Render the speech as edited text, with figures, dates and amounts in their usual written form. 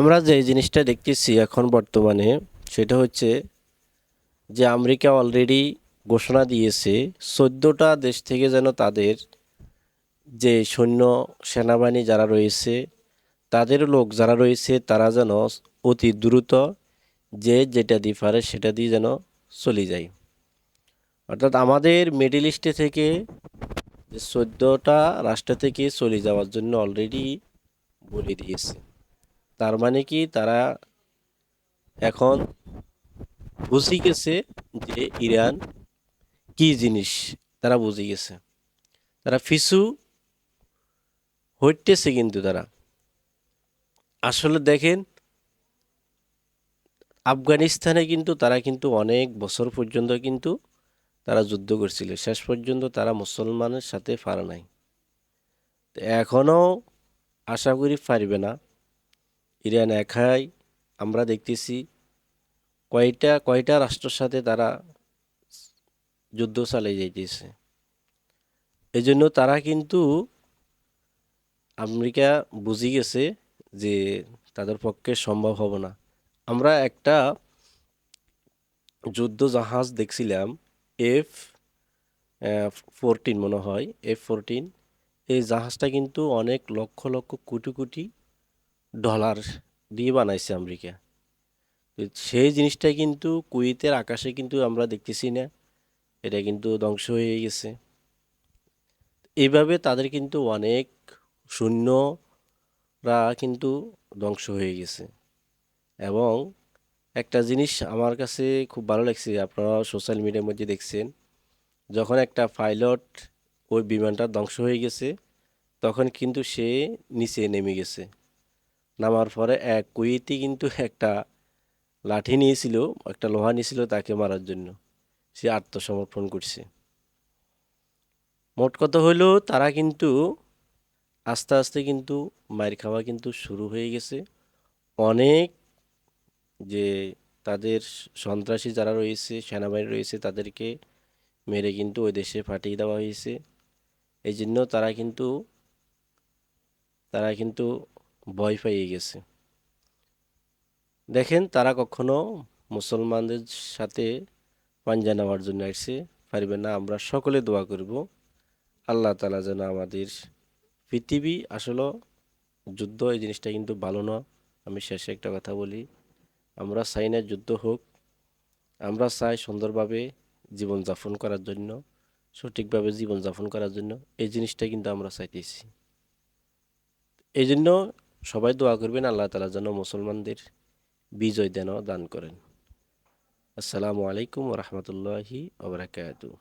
আমরা যে জিনিসটা দেখতেছি এখন বর্তমানে সেটা হচ্ছে যে আমেরিকা অলরেডি ঘোষণা দিয়েছে 14টা দেশ থেকে যেন তাদের যে সৈন্য সেনাবাহিনী যারা রয়েছে তাদের লোক যারা রয়েছে তারা যেন অতি দ্রুত যে যেটা দিয়ে পারে সেটা দিয়ে যেন চলে যায়। অর্থাৎ আমাদের মিডল ইস্টে থেকে যে 14টা রাষ্ট্র থেকে চলে যাওয়ার জন্য অলরেডি বলে দিয়েছে। তার মানে কি তারা এখন বুঝে গেছে যে ইরান কি জিনিস, তারা বুঝে গেছে। তারা পিছু হইতেছে, কিন্তু তারা আসলে দেখেন আফগানিস্তানে কিন্তু তারা কিন্তু অনেক বছর পর্যন্ত কিন্তু তারা যুদ্ধ করছিল, শেষ পর্যন্ত তারা মুসলমানের সাথে পারে নাই। তো এখনও আশা করি পারবে না। ইরান একাই আমরা দেখতেছি কয়টা কয়টা রাষ্ট্রের সাথে তারা যুদ্ধ চালিয়ে যাইতেছে। এই জন্য তারা কিন্তু আমেরিকা বুঝে গেছে যে তাদের পক্ষে সম্ভব হবে না। আমরা একটা যুদ্ধ জাহাজ দেখছিলাম, এফ 14 মনে হয়, F-14। এই জাহাজটা কিন্তু অনেক লক্ষ লক্ষ কোটি কোটি ডলার দিয়ে বানাইছে আমেরিকা। তো সেই জিনিসটা কিন্তু কুয়েতের আকাশে কিন্তু আমরা দেখতেছি না, এটা কিন্তু ধ্বংস হয়ে গেছে। এইভাবে তাদের কিন্তু অনেক সৈন্যরা কিন্তু ধ্বংস হয়ে গেছে। এবং একটা জিনিস আমার কাছে খুব ভালো লাগছে, আপনারা সোশ্যাল মিডিয়ার মধ্যে দেখছেন, যখন একটা পাইলট ওই বিমানটা ধ্বংস হয়ে গেছে তখন কিন্তু সে নিচে নেমে গেছে। নামার পরে এক কুয়েতি কিন্তু একটা লাঠি নিয়েছিল, একটা লোহা নিয়েছিল তাকে মারার জন্য, সে আত্মসমর্পণ করছে। মোট কথা হলো তারা কিন্তু আস্তে আস্তে কিন্তু মার খাওয়া কিন্তু শুরু হয়ে গেছে। অনেক যে তাদের সন্ত্রাসী যারা রয়েছে, সেনাবাহিনী রয়েছে, তাদেরকে মেরে কিন্তু ওই দেশে পাঠিয়ে দেওয়া হয়েছে। এই জন্য তারা কিন্তু ভয় পেয়ে গেছে। দেখেন তারা কখনো মুসলমানদের সাথে পাঞ্জা নেওয়ার জন্য আসছে, পারবে না। আমরা সকলে দোয়া করব আল্লাহ তাআলা যেন আমাদের পৃথিবী আসলে যুদ্ধ এই জিনিসটা কিন্তু ভালো না। আমি শেষে একটা কথা বলি, আমরা চাই না যুদ্ধ হোক, আমরা চাই সুন্দরভাবে জীবনযাপন করার জন্য, সঠিকভাবে জীবনযাপন করার জন্য। এই জিনিসটা কিন্তু আমরা চাইতেছি। এই জন্য সবাই দোয়া করবেন আল্লাহ তাআলা যেন মুসলমানদের বিজয় দান করেন। আসসালামু আলাইকুম ওয়া রাহমাতুল্লাহি ওয়া বারাকাতুহু।